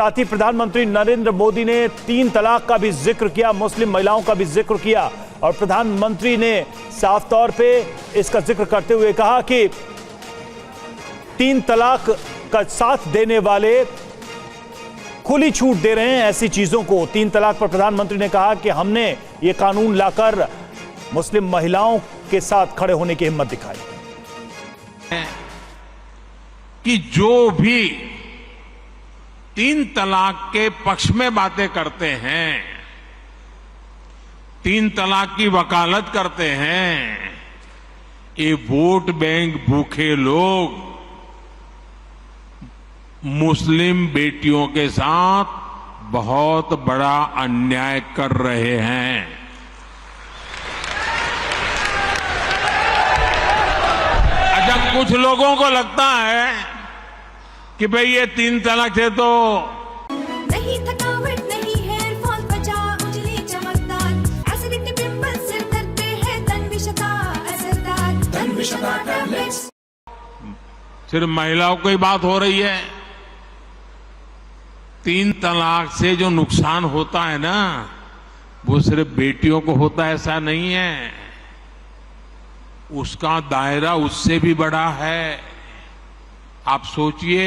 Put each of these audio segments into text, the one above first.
साथ ही प्रधानमंत्री नरेंद्र मोदी ने 3 तलाक का भी जिक्र किया, मुस्लिम महिलाओं का भी जिक्र किया और प्रधानमंत्री ने साफ तौर पे इसका जिक्र करते हुए कहा कि 3 तलाक का साथ देने वाले खुली छूट दे रहे हैं ऐसी चीजों को। 3 तलाक पर प्रधानमंत्री ने कहा कि हमने ये कानून लाकर मुस्लिम महिलाओं के साथ खड़े होने की हिम्मत दिखाई कि जो भी 3 तलाक के पक्ष में बातें करते हैं, 3 तलाक की वकालत करते हैं, ये वोट बैंक भूखे लोग मुस्लिम बेटियों के साथ बहुत बड़ा अन्याय कर रहे हैं। अच्छा, कुछ लोगों को लगता है कि भाई ये 3 तलाक से तो नहीं थकावट, नहीं हेयर फॉल, त्वचा उजली चमकदार, एसिडिटी, पिंपल, सिर दर्द पे है तनविशता असरदार, तनविशता टैबलेट्स। सिर्फ महिलाओं की बात हो रही है। 3 तलाक से जो नुकसान होता है ना, वो सिर्फ बेटियों को होता है ऐसा नहीं है, उसका दायरा उससे भी बड़ा है। आप सोचिए,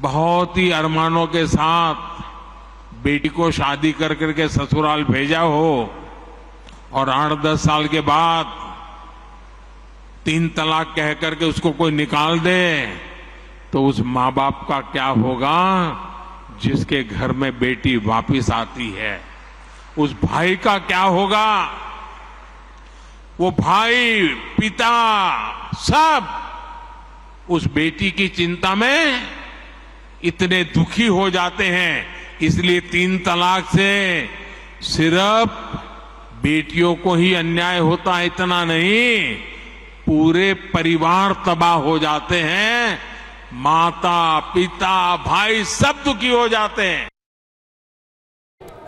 बहुत ही अरमानों के साथ बेटी को शादी कर करके ससुराल भेजा हो और 8-10 साल के बाद 3 तलाक कह करके उसको कोई निकाल दे, तो उस माँ बाप का क्या होगा जिसके घर में बेटी वापिस आती है? उस भाई का क्या होगा? वो भाई, पिता, सब उस बेटी की चिंता में इतने दुखी हो जाते हैं। इसलिए 3 तलाक से सिर्फ बेटियों को ही अन्याय होता है इतना नहीं, पूरे परिवार तबाह हो जाते हैं, माता, पिता, भाई सब दुखी हो जाते हैं।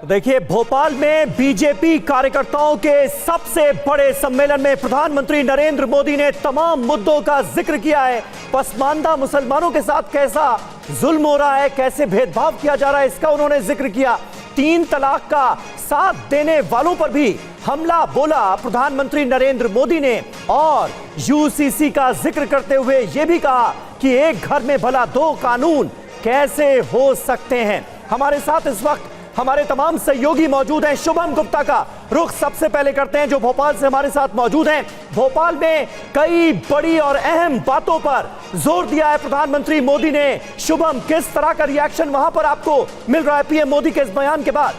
देखिए, भोपाल में बीजेपी कार्यकर्ताओं के सबसे बड़े सम्मेलन में प्रधानमंत्री नरेंद्र मोदी ने तमाम मुद्दों का जिक्र किया है। पसमानदा मुसलमानों के साथ कैसा जुल्म हो रहा है, कैसे भेदभाव किया जा रहा है, इसका उन्होंने जिक्र किया। 3 तलाक का साथ देने वालों पर भी हमला बोला प्रधानमंत्री नरेंद्र मोदी ने और यूसीसी का जिक्र करते हुए यह भी कहा कि एक घर में भला 2 कानून कैसे हो सकते हैं। हमारे साथ इस वक्त हमारे तमाम सहयोगी मौजूद हैं। शुभम गुप्ता का रुख सबसे पहले करते हैं, जो भोपाल से हमारे साथ मौजूद हैं। भोपाल में कई बड़ी और अहम बातों पर जोर दिया है प्रधानमंत्री मोदी ने। शुभम, किस तरह का रिएक्शन वहां पर आपको मिल रहा है पीएम मोदी के इस बयान के बाद?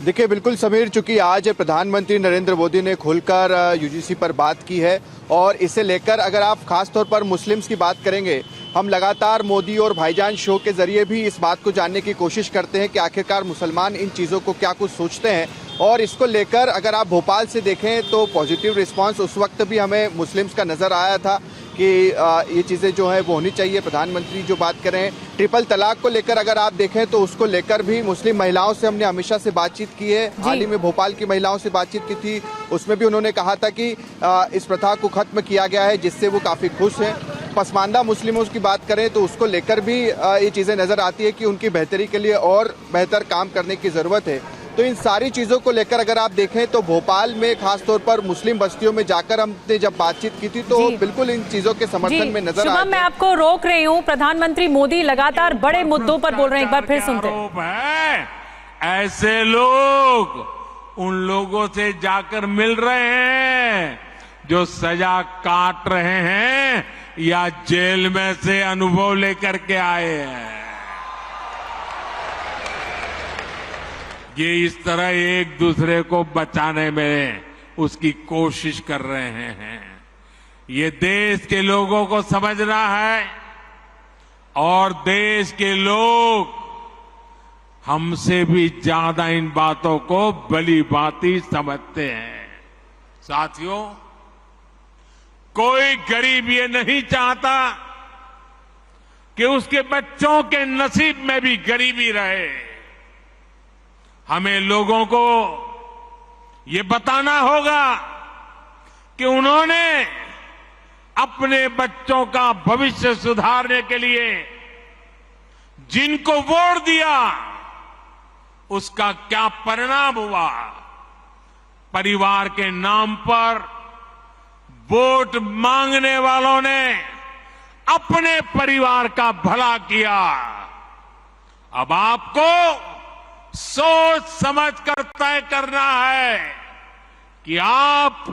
देखिए, बिल्कुल समीर, चूंकि आज प्रधानमंत्री नरेंद्र मोदी ने खुलकर यूजीसी पर बात की है और इसे लेकर अगर आप खास तौर पर मुस्लिम्स की बात करेंगे, हम लगातार मोदी और भाईजान शो के जरिए भी इस बात को जानने की कोशिश करते हैं कि आखिरकार मुसलमान इन चीज़ों को क्या कुछ सोचते हैं। और इसको लेकर अगर आप भोपाल से देखें तो पॉजिटिव रिस्पांस उस वक्त भी हमें मुस्लिम्स का नज़र आया था कि ये चीज़ें जो है वो होनी चाहिए। प्रधानमंत्री जो बात कर रहे हैं ट्रिपल तलाक को लेकर, अगर आप देखें तो उसको लेकर भी मुस्लिम महिलाओं से हमने हमेशा से बातचीत की है। हाल ही में भोपाल की महिलाओं से बातचीत की थी, उसमें भी उन्होंने कहा था कि इस प्रथा को खत्म किया गया है, जिससे वो काफ़ी खुश हैं। पसमानदा मुस्लिमों की बात करें तो उसको लेकर भी ये चीज़ें नज़र आती है कि उनकी बेहतरी के लिए और बेहतर काम करने की ज़रूरत है। तो इन सारी चीज़ों को लेकर अगर आप देखें तो भोपाल में खासतौर पर मुस्लिम बस्तियों में जाकर हमने जब बातचीत की थी तो बिल्कुल इन चीज़ों के समर्थन में नजर आया। मैं आपको रोक रही हूँ, प्रधानमंत्री मोदी लगातार बड़े मुद्दों पर बोल रहे हैं, एक बार फिर सुनते हैं। ऐसे लोग उन लोगों से जाकर मिल रहे हैं जो सजा काट रहे हैं या जेल में से अनुभव लेकर के आए हैं। ये इस तरह एक दूसरे को बचाने में उसकी कोशिश कर रहे हैं। ये देश के लोगों को समझना है और देश के लोग हमसे भी ज्यादा इन बातों को भली भांति समझते हैं। साथियों, कोई गरीब ये नहीं चाहता कि उसके बच्चों के नसीब में भी गरीबी रहे। हमें लोगों को ये बताना होगा कि उन्होंने अपने बच्चों का भविष्य सुधारने के लिए जिनको वोट दिया उसका क्या परिणाम हुआ। परिवार के नाम पर वोट मांगने वालों ने अपने परिवार का भला किया। अब आपको सोच समझ कर तय करना है कि आप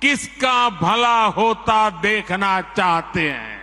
किसका भला होता देखना चाहते हैं।